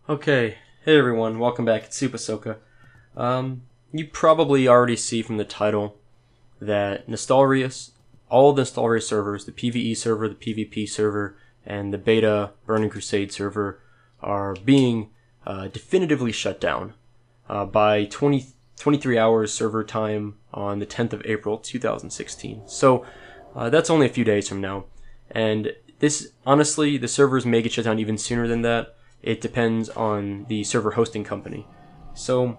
Okay, hey everyone, welcome back. It's SoupaSoka. You probably already see from the title that Nostalrius, all the Nostalrius servers, the PvE server, the PvP server, and the beta Burning Crusade server are being definitively shut down by 23 hours server time on the 10th of April 2016. So that's only a few days from now. And this, honestly, the servers may get shut down even sooner than that. It depends on the server hosting company. So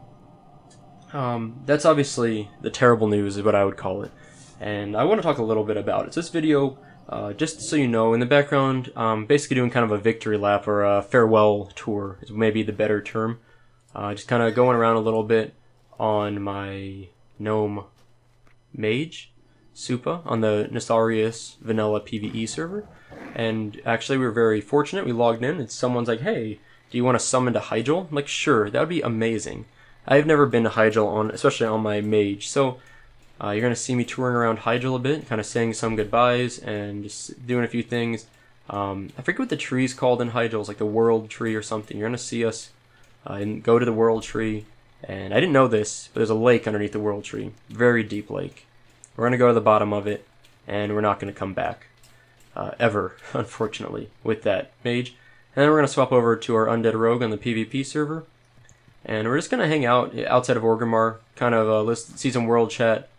that's obviously the terrible news is what I would call it. And I want to talk a little bit about it. So this video, just so you know, in the background, basically doing kind of a victory lap or a farewell tour is maybe the better term. Just kind of going around a little bit on my gnome mage, Supa, on the Nostalrius Vanilla PvE server. And actually, we were very fortunate. We logged in, and someone's like, "Hey, do you want to summon to Hyjal?" I'm like, "Sure, that would be amazing." I've never been to Hyjal, especially on my mage. So you're going to see me touring around Hyjal a bit, kind of saying some goodbyes and just doing a few things. I forget what the tree's called in Hyjal. It's like the World Tree or something. You're going to see us and go to the World Tree. And I didn't know this, but there's a lake underneath the World Tree. Very deep lake. We're going to go to the bottom of it, and we're not going to come back. Ever, unfortunately, with that mage. And then we're going to swap over to our Undead Rogue on the PvP server. And we're just going to hang out outside of Orgrimmar, kind of see some world chat.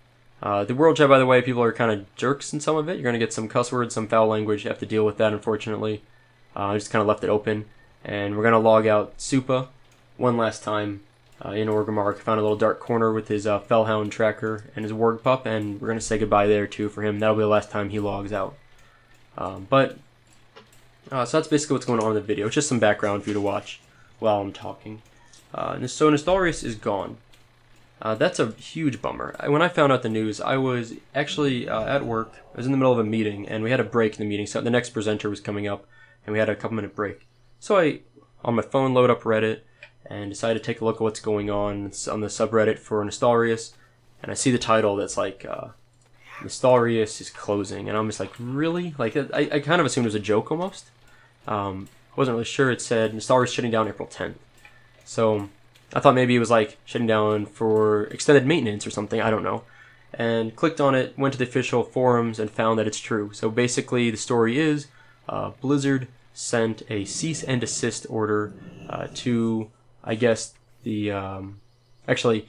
The world chat, by the way, people are kind of jerks in some of it. You're going to get some cuss words, some foul language. You have to deal with that, unfortunately. I just kind of left it open. And we're going to log out Supa one last time in Orgrimmar. Found a little dark corner with his Fellhound tracker and his Warg Pup, and we're going to say goodbye there, too, for him. That'll be the last time he logs out. So that's basically what's going on in the video. It's just some background for you to watch while I'm talking. So Nostalrius is gone. That's a huge bummer. When I found out the news, I was actually at work. I was in the middle of a meeting, and we had a break in the meeting. So the next presenter was coming up, and we had a couple-minute break. So I, on my phone, load up Reddit, and decided to take a look at what's going on. It's on the subreddit for Nostalrius, and I see the title that's like... Nostalrius is closing, and I'm just like, really? Like, I kind of assumed it was a joke almost. I wasn't really sure. It said Nostalrius shutting down April 10th. So I thought maybe it was like shutting down for extended maintenance or something. I don't know. And clicked on it, went to the official forums, and found that it's true. So basically, the story is Blizzard sent a cease and desist order to, I guess, the... actually,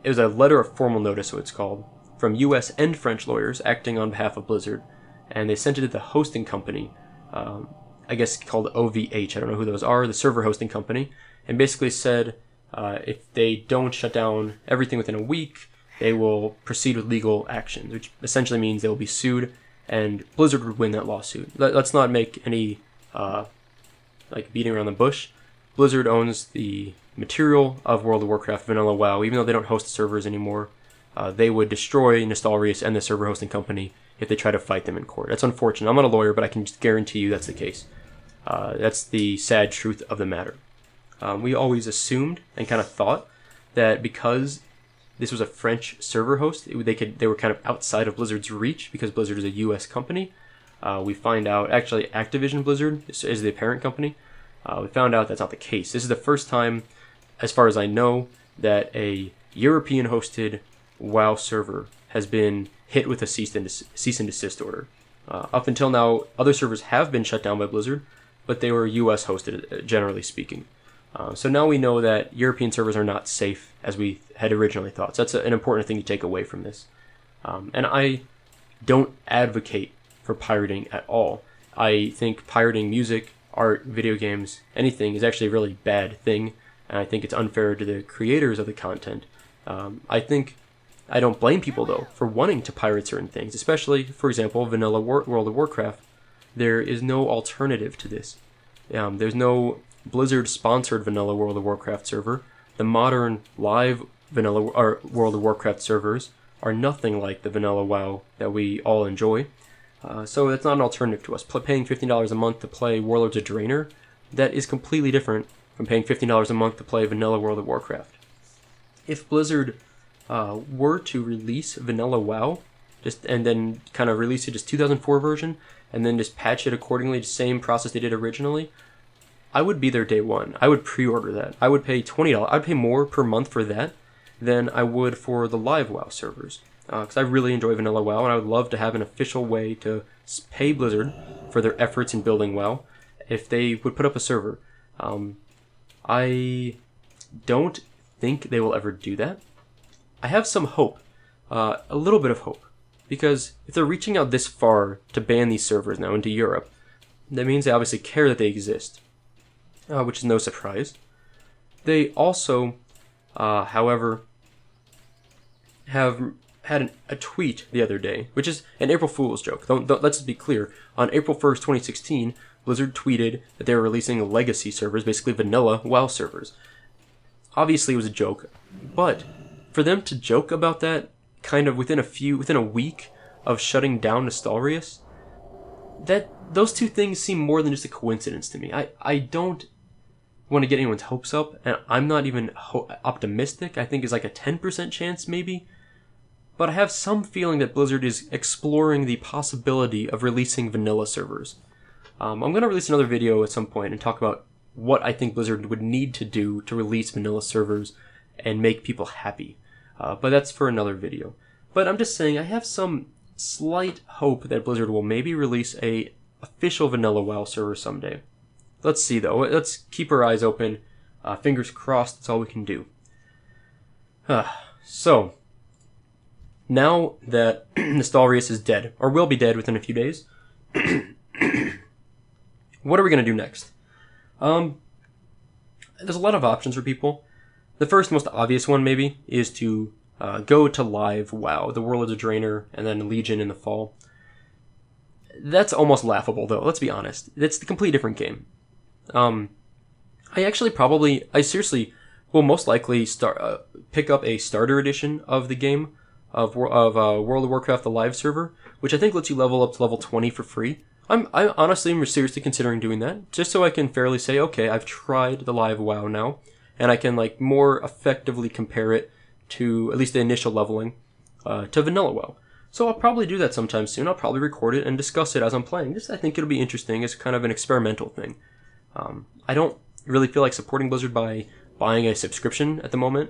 it was a letter of formal notice, so it's called, from US and French lawyers acting on behalf of Blizzard, and they sent it to the hosting company, I guess called OVH, I don't know who those are, the server hosting company, and basically said if they don't shut down everything within a week, they will proceed with legal actions, which essentially means they will be sued, and Blizzard would win that lawsuit. Let's not make any beating around the bush. Blizzard owns the material of World of Warcraft Vanilla WoW, even though they don't host servers anymore. They would destroy Nostalrius and the server hosting company if they try to fight them in court. That's unfortunate. I'm not a lawyer, but I can just guarantee you that's the case. That's the sad truth of the matter. We always assumed and kind of thought that because this was a French server host, they were kind of outside of Blizzard's reach because Blizzard is a U.S. company. We find out, actually, Activision Blizzard is the parent company. We found out that's not the case. This is the first time, as far as I know, that a European-hosted WoW server has been hit with a cease and desist order. Up until now, other servers have been shut down by Blizzard, but they were US hosted, generally speaking. So now we know that European servers are not safe as we had originally thought. So that's an important thing to take away from this. And I don't advocate for pirating at all. I think pirating music, art, video games, anything is actually a really bad thing, and I think it's unfair to the creators of the content. I don't blame people, though, for wanting to pirate certain things, especially, for example, Vanilla World of Warcraft. There is no alternative to this. There's no Blizzard-sponsored Vanilla World of Warcraft server. The modern live World of Warcraft servers are nothing like the Vanilla WoW that we all enjoy. So that's not an alternative to us. Paying $15 a month to play Warlords of Draenor, that is completely different from paying $15 a month to play Vanilla World of Warcraft. If Blizzard were to release Vanilla WoW, and then kind of release it as 2004 version, and then just patch it accordingly, the same process they did originally, I would be there day one. I would pre-order that. I would pay $20. I'd pay more per month for that than I would for the live WoW servers. Because I really enjoy Vanilla WoW, and I would love to have an official way to pay Blizzard for their efforts in building WoW if they would put up a server. I don't think they will ever do that. I have some hope, a little bit of hope, because if they're reaching out this far to ban these servers now into Europe, that means they obviously care that they exist, which is no surprise. They also, however, have had a tweet the other day, which is an April Fool's joke. Let's be clear. On April 1st, 2016, Blizzard tweeted that they were releasing legacy servers, basically vanilla WoW servers. Obviously, it was a joke, but for them to joke about that kind of within a week of shutting down Nostalrius, those two things seem more than just a coincidence to me. I don't want to get anyone's hopes up, and I'm not even optimistic. I think it's like a 10% chance maybe. But I have some feeling that Blizzard is exploring the possibility of releasing vanilla servers. I'm going to release another video at some point and talk about what I think Blizzard would need to do to release vanilla servers and make people happy. But that's for another video. But I'm just saying I have some slight hope that Blizzard will maybe release a official vanilla WoW server someday. Let's see though. Let's keep our eyes open. Fingers crossed, that's all we can do. So, now that Nostalrius is dead, or will be dead within a few days, what are we going to do next? There's a lot of options for people. The first, most obvious one maybe, is to go to live WoW, the World of Draenor, and then Legion in the fall. That's almost laughable though, let's be honest. It's a completely different game. I seriously will most likely pick up a starter edition of the game of World of Warcraft, the live server, which I think lets you level up to level 20 for free. I honestly am seriously considering doing that, just so I can fairly say, okay, I've tried the live WoW now, and I can like more effectively compare it to at least the initial leveling to vanilla WoW. So I'll probably do that sometime soon. I'll probably record it and discuss it as I'm playing. I think it'll be interesting as kind of an experimental thing. I don't really feel like supporting Blizzard by buying a subscription at the moment.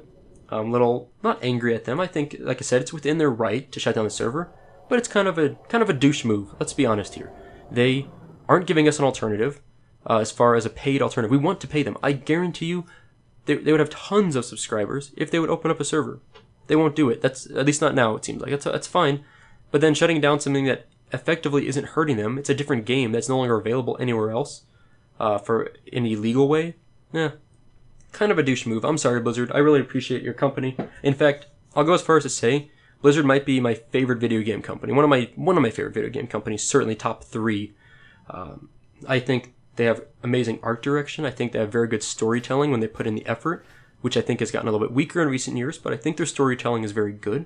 I'm a little not angry at them. I think, like I said, it's within their right to shut down the server, but it's kind of a douche move. Let's be honest here. They aren't giving us an alternative as far as a paid alternative. We want to pay them. I guarantee you, they would have tons of subscribers if they would open up a server. They won't do it. That's at least not now. It seems like that's fine. But then shutting down something that effectively isn't hurting them. It's a different game that's no longer available anywhere else for in a legal way. Kind of a douche move. I'm sorry, Blizzard. I really appreciate your company. In fact, I'll go as far as to say Blizzard might be my favorite video game company. One of my favorite video game companies, certainly top 3. I think they have amazing art direction. I think they have very good storytelling when they put in the effort, which I think has gotten a little bit weaker in recent years, but I think their storytelling is very good.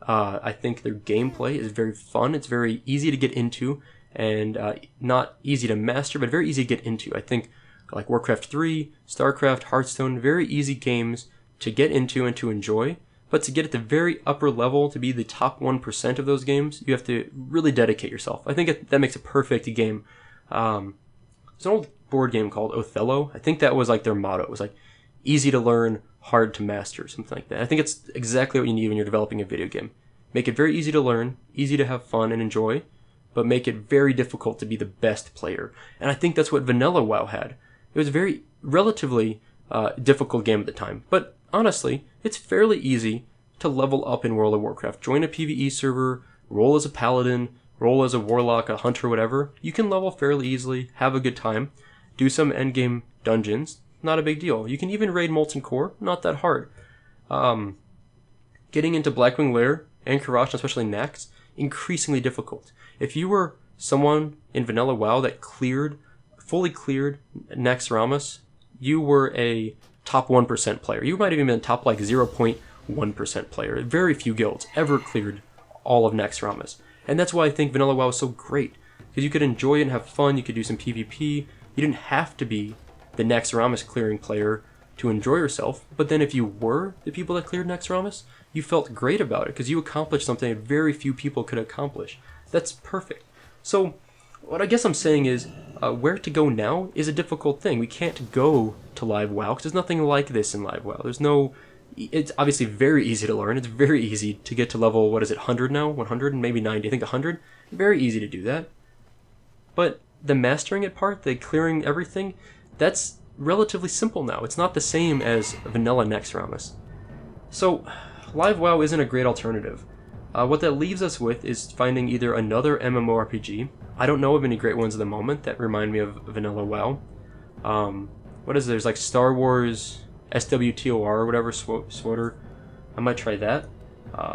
I think their gameplay is very fun. It's very easy to get into, and not easy to master, but very easy to get into. I think like Warcraft 3, StarCraft, Hearthstone, very easy games to get into and to enjoy. But to get at the very upper level, to be the top 1% of those games, you have to really dedicate yourself. I think that makes a perfect game. There's an old board game called Othello. I think that was like their motto. It was like easy to learn, hard to master, something like that. I think it's exactly what you need when you're developing a video game. Make it very easy to learn, easy to have fun and enjoy, but make it very difficult to be the best player. And I think that's what Vanilla WoW had. It was a very relatively difficult game at the time, but honestly, it's fairly easy to level up in World of Warcraft. Join a PvE server, roll as a paladin, roll as a warlock, a hunter, whatever. You can level fairly easily, have a good time, do some endgame dungeons, not a big deal. You can even raid Molten Core, not that hard. Getting into Blackwing Lair and Karash, especially Naxx, increasingly difficult. If you were someone in Vanilla WoW that fully cleared Naxxramas, you were a top 1% player. You might have even been top like 0.1% player. Very few guilds ever cleared all of Naxxramas. And that's why I think Vanilla WoW is so great. Because you could enjoy it and have fun, you could do some PvP. You didn't have to be the Naxxramas clearing player to enjoy yourself. But then if you were the people that cleared Naxxramas, you felt great about it because you accomplished something that very few people could accomplish. That's perfect. So what I guess I'm saying is, where to go now is a difficult thing. We can't go to Live WoW because there's nothing like this in Live WoW. There's no. It's obviously very easy to learn. It's very easy to get to level, what is it, 100 now? 100 and maybe 90. I think 100. Very easy to do that. But the mastering it part, the clearing everything, that's relatively simple now. It's not the same as vanilla Nexramas. So, Live WoW isn't a great alternative. What that leaves us with is finding either another MMORPG. I don't know of any great ones at the moment that remind me of Vanilla WoW. What is it? There's like Star Wars SWTOR or whatever, SWTOR. I might try that.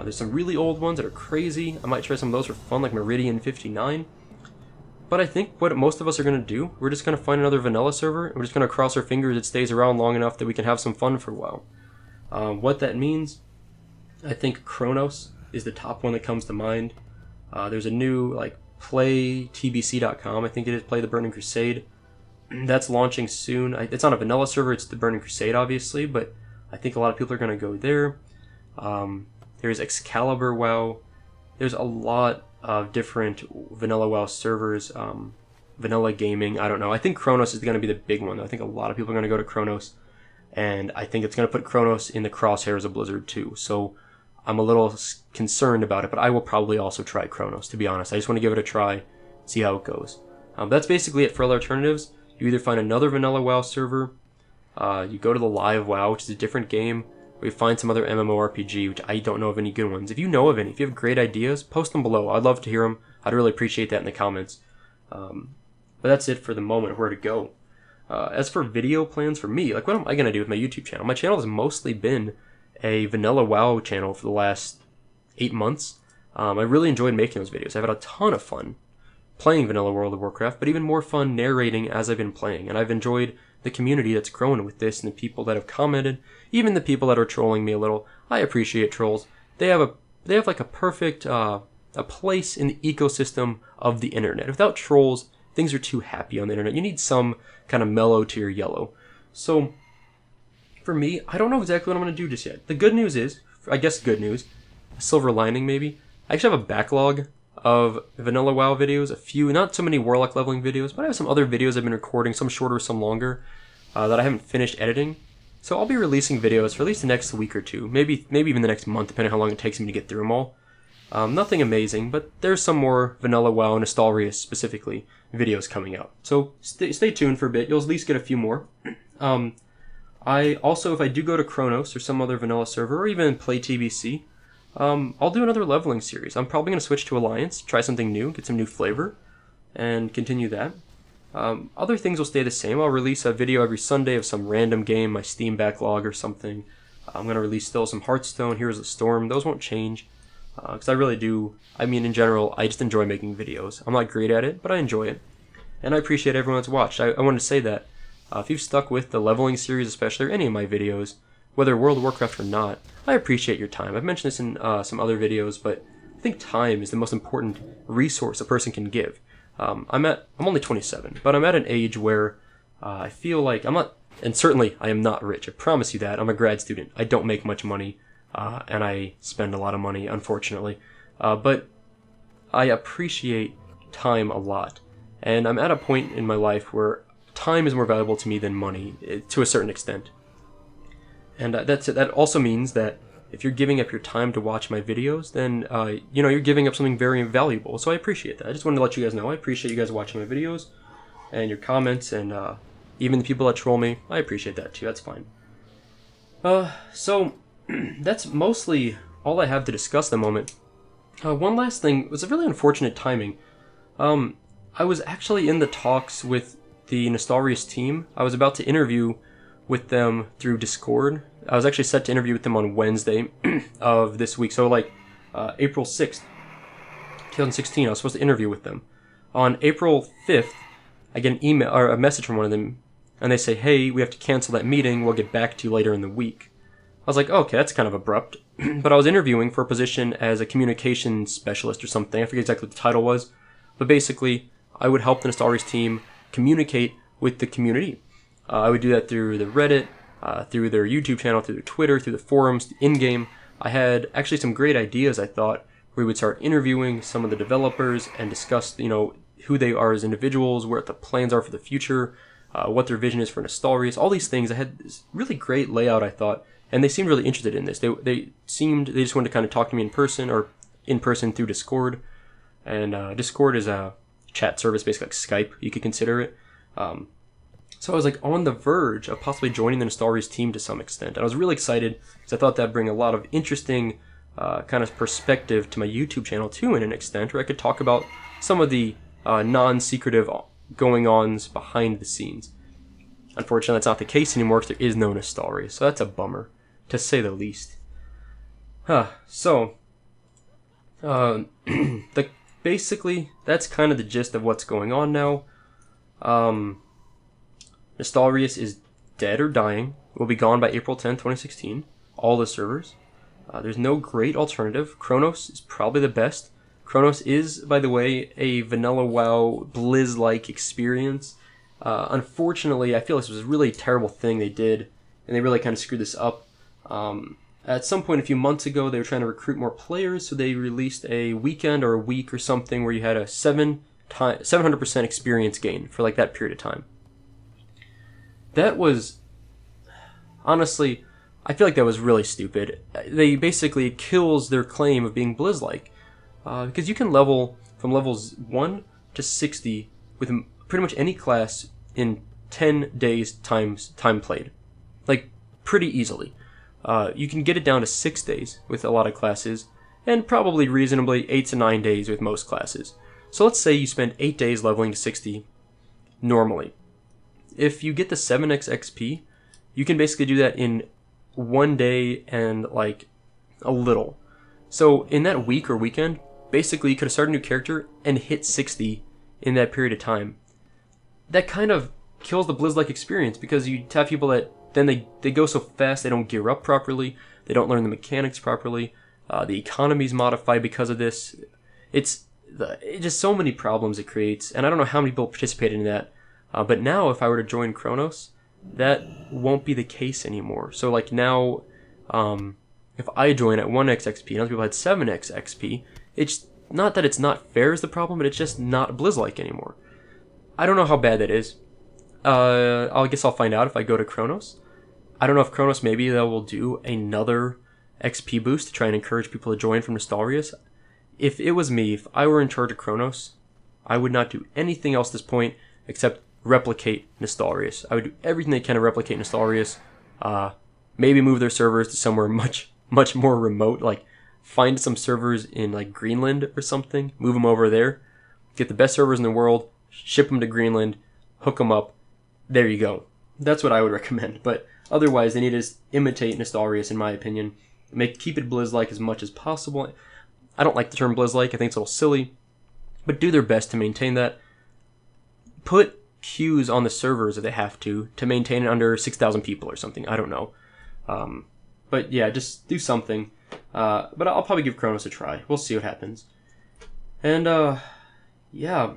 There's some really old ones that are crazy. I might try some of those for fun, like Meridian 59. But I think what most of us are going to do, we're just going to find another vanilla server, and we're just going to cross our fingers it stays around long enough that we can have some fun for a while. What that means, I think Chronos is the top one that comes to mind. There's a new, like, playtbc.com, I think it is, Play the Burning Crusade. That's launching soon. It's on a vanilla server, it's the Burning Crusade, obviously, but I think a lot of people are going to go there. There's Excalibur WoW. There's a lot of different vanilla WoW servers. Vanilla Gaming, I don't know. I think Chronos is going to be the big one, though. I think a lot of people are going to go to Chronos, and I think it's going to put Chronos in the crosshairs of Blizzard, too. So I'm a little concerned about it, but I will probably also try Chronos, to be honest. I just want to give it a try, see how it goes. That's basically it for other alternatives. You either find another vanilla WoW server, you go to the Live WoW, which is a different game, or you find some other MMORPG, which I don't know of any good ones. If you know of any, if you have great ideas, post them below. I'd love to hear them. I'd really appreciate that in the comments. But that's it for the moment, where to go. As for video plans for me, like, what am I going to do with my YouTube channel? My channel has mostly been a vanilla WoW channel for the last 8 months. I really enjoyed making those videos. I've had a ton of fun playing Vanilla World of Warcraft, but even more fun narrating as I've been playing. And I've enjoyed the community that's grown with this, and the people that have commented, even the people that are trolling me a little. I appreciate trolls. They have like a perfect a place in the ecosystem of the internet. Without trolls, things are too happy on the internet. You need some kind of mellow to your yellow. So for me, I don't know exactly what I'm going to do just yet. The good news is, I guess good news, a silver lining maybe, I actually have a backlog of Vanilla WoW videos, a few, not so many Warlock leveling videos, but I have some other videos I've been recording, some shorter, some longer, that I haven't finished editing. So I'll be releasing videos for at least the next week or two, maybe even the next month, depending on how long it takes me to get through them all. Nothing amazing, but there's some more Vanilla WoW, Nostalrius specifically, videos coming out. So stay tuned for a bit, you'll at least get a few more. I also, if I do go to Chronos or some other vanilla server, or even play TBC, I'll do another leveling series. I'm probably going to switch to Alliance, try something new, get some new flavor, and continue that. Other things will stay the same. I'll release a video every Sunday of some random game, my Steam backlog or something. I'm going to release still some Hearthstone, Heroes of the Storm. Those won't change, because I really do. I mean, in general, I just enjoy making videos. I'm not great at it, but I enjoy it. And I appreciate everyone that's watched. I wanted to say that. If you've stuck with the leveling series, especially, or any of my videos, whether World of Warcraft or not, I appreciate your time. I've mentioned this in some other videos, but I think time is the most important resource a person can give. I'm only 27, but I'm at an age where I feel like I'm not, and certainly I am not rich. I promise you that. I'm a grad student. I don't make much money, and I spend a lot of money, unfortunately. But I appreciate time a lot, and I'm at a point in my life where time is more valuable to me than money, to a certain extent. And that also means that if you're giving up your time to watch my videos, then you're giving up something very valuable. So I appreciate that. I just wanted to let you guys know I appreciate you guys watching my videos and your comments, and even the people that troll me. I appreciate that too. That's fine. So that's mostly all I have to discuss at the moment. One last thing, it was a really unfortunate timing. I was actually in the talks with the Nostalrius team. I was about to interview with them through Discord. I was actually set to interview with them on Wednesday of this week, so like April 6th, 2016, I was supposed to interview with them. On April 5th, I get an email or a message from one of them, and they say, hey, we have to cancel that meeting, we'll get back to you later in the week. I was like, okay, that's kind of abrupt. But I was interviewing for a position as a communications specialist or something. I forget exactly what the title was. But basically, I would help the Nostalrius team communicate with the community. I would do that through the Reddit, through their YouTube channel, through their Twitter, through the forums, in-game. I had actually some great ideas, I thought, where we would start interviewing some of the developers and discuss, who they are as individuals, what the plans are for the future, what their vision is for Nostalrius, all these things. I had this really great layout, I thought, and they seemed really interested in this. They just wanted to kind of talk to me in person, or in person through Discord. And Discord is a chat service, basically like Skype, you could consider it. So I was like on the verge of possibly joining the Nostalrius team to some extent. And I was really excited because I thought that'd bring a lot of interesting kind of perspective to my YouTube channel too, in an extent, where I could talk about some of the non-secretive going-ons behind the scenes. Unfortunately, that's not the case anymore because there is no Nostalrius, so that's a bummer, to say the least. Basically, that's kind of the gist of what's going on now. Nostalrius is dead or dying. Will be gone by April 10th, 2016. All the servers. There's no great alternative. Chronos is probably the best. Chronos is, by the way, a Vanilla WoW Blizz-like experience. Unfortunately, I feel this was a really terrible thing they did, and they really kind of screwed this up. At some point a few months ago, they were trying to recruit more players, so they released a weekend or a week or something where you had a 700% experience gain for like that period of time. That was, honestly, I feel like that was really stupid. They basically, it kills their claim of being Blizz-like. Because you can level from levels 1 to 60 with pretty much any class in 10 days times time played. Like, pretty easily. You can get it down to 6 days with a lot of classes, and probably reasonably 8 to 9 days with most classes. So let's say you spend 8 days leveling to 60 normally. If you get the 7x XP, you can basically do that in 1 day and like a little. So in that week or weekend, basically you could have started a new character and hit 60 in that period of time. That kind of kills the Blizz-like experience, because you have people that then they go so fast, they don't gear up properly, they don't learn the mechanics properly, the economy's modified because of this. It's just so many problems it creates, and I don't know how many people participated in that. But now, if I were to join Chronos, that won't be the case anymore. So like now, if I join at 1x XP and other people had 7x XP, it's not that it's not fair is the problem, but it's just not Blizz-like anymore. I don't know how bad that is. I guess I'll find out if I go to Chronos. I don't know if Chronos, maybe they will do another XP boost to try and encourage people to join from Nostalrius. If it was me, if I were in charge of Chronos, I would not do anything else at this point except replicate Nostalrius. I would do everything they can to replicate Nostalrius. Maybe move their servers to somewhere much more remote, like find some servers in like Greenland or something, move them over there, get the best servers in the world, ship them to Greenland, hook them up. There you go. That's what I would recommend. But otherwise, they need to imitate Nostalrius, in my opinion. Keep it Blizz-like as much as possible. I don't like the term Blizz-like. I think it's a little silly. But do their best to maintain that. Put queues on the servers if they have to maintain it under 6,000 people or something. I don't know. But yeah, just do something. But I'll probably give Chronos a try. We'll see what happens. And yeah,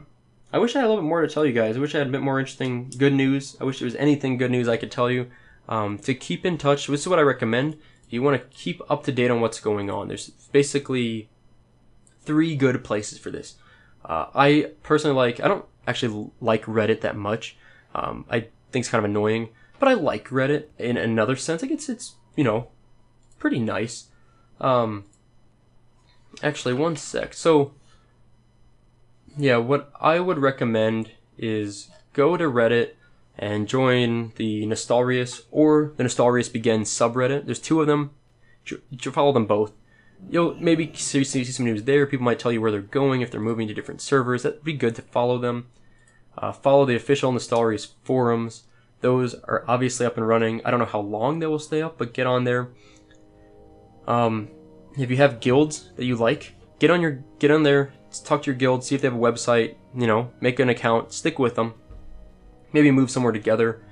I wish I had a little bit more to tell you guys. I wish I had a bit more interesting good news. I wish there was anything good news I could tell you. To keep in touch, this is what I recommend. If you want to keep up to date on what's going on, there's basically 3 good places for this. I personally I don't actually like Reddit that much. I think it's kind of annoying, but I like Reddit in another sense. Like it's pretty nice. Actually, one sec. So, yeah, what I would recommend is go to Reddit and join the Nostalrius or the Nostalrius Begins subreddit. There's 2 of them. You should follow them both. You'll maybe see some news there. People might tell you where they're going if they're moving to different servers. That'd be good to follow them. Follow the official Nostalrius forums. Those are obviously up and running. I don't know how long they will stay up, but get on there. If you have guilds that you like, get on there, talk to your guild, see if they have a website, make an account, stick with them. Maybe move somewhere together.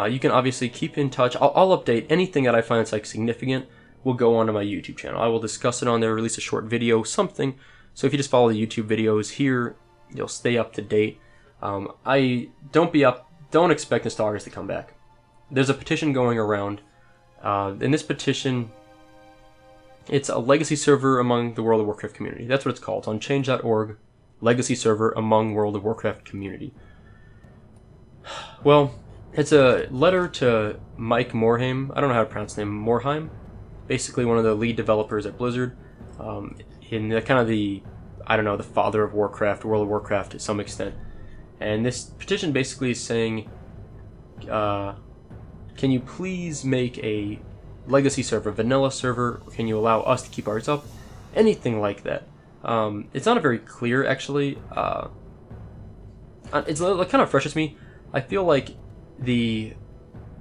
You can obviously keep in touch. I'll update anything that I find that's like significant. Will go onto my YouTube channel. I will discuss it on there, release a short video, something. So if you just follow the YouTube videos here, you'll stay up to date. Don't expect Nostalrius to come back. There's a petition going around. In this petition, it's a legacy server among the World of Warcraft community. That's what it's called. It's on change.org. legacy server among World of Warcraft community. Well, it's a letter to Mike Morhaime. I don't know how to pronounce his name. Morhaime, basically one of the lead developers at Blizzard, in the, kind of the, I don't know, the father of Warcraft, World of Warcraft to some extent. And this petition basically is saying, can you please make a legacy server, vanilla server? Can you allow us to keep ours up? Anything like that. It's not very clear, actually. It kind of frustrates me. I feel like the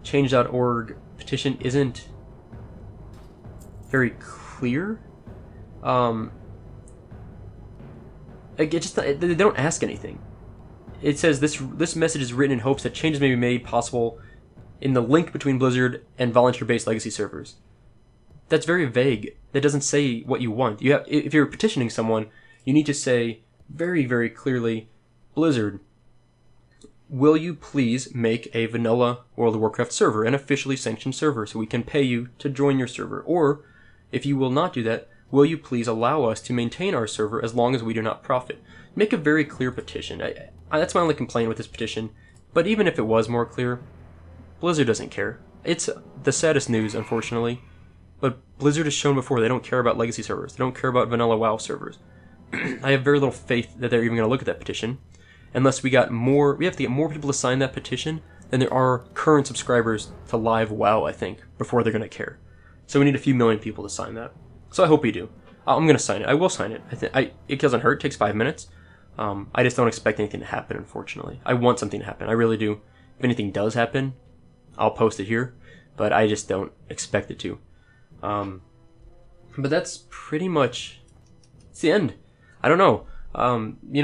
change.org petition isn't very clear. They don't ask anything. It says this message is written in hopes that changes may be made possible in the link between Blizzard and volunteer-based legacy servers. That's very vague. That doesn't say what you want. If you're petitioning someone, you need to say very, very clearly, Blizzard, will you please make a vanilla World of Warcraft server, an officially sanctioned server, so we can pay you to join your server? Or, if you will not do that, will you please allow us to maintain our server as long as we do not profit? Make a very clear petition. That's my only complaint with this petition. But even if it was more clear, Blizzard doesn't care. It's the saddest news, unfortunately. But Blizzard has shown before they don't care about legacy servers. They don't care about vanilla WoW servers. I have very little faith that they're even going to look at that petition. Unless we have to get more people to sign that petition than there are current subscribers to live WoW, I think, before they're going to care. So we need a few million people to sign that. So I hope we do. I'm going to sign it. I will sign it. It doesn't hurt. It takes 5 minutes. I just don't expect anything to happen, unfortunately. I want something to happen. I really do. If anything does happen, I'll post it here. But I just don't expect it to. But that's pretty much... It's the end. I don't know.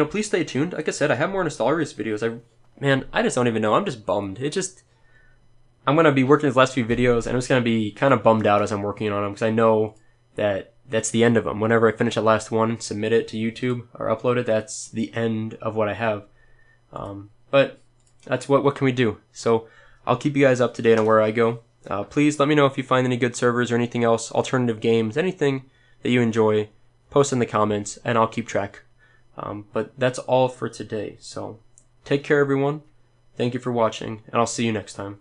Please stay tuned. Like I said, I have more Nostalrius videos. I just don't even know. I'm just bummed. I'm going to be working these last few videos, and I'm just going to be kind of bummed out as I'm working on them, because I know that that's the end of them. Whenever I finish the last one, submit it to YouTube, or upload it, that's the end of what I have. But that's what can we do? So I'll keep you guys up to date on where I go. Please let me know if you find any good servers or anything else, alternative games, anything that you enjoy. Post in the comments, and I'll keep track. But that's all for today. So take care, everyone. Thank you for watching, and I'll see you next time.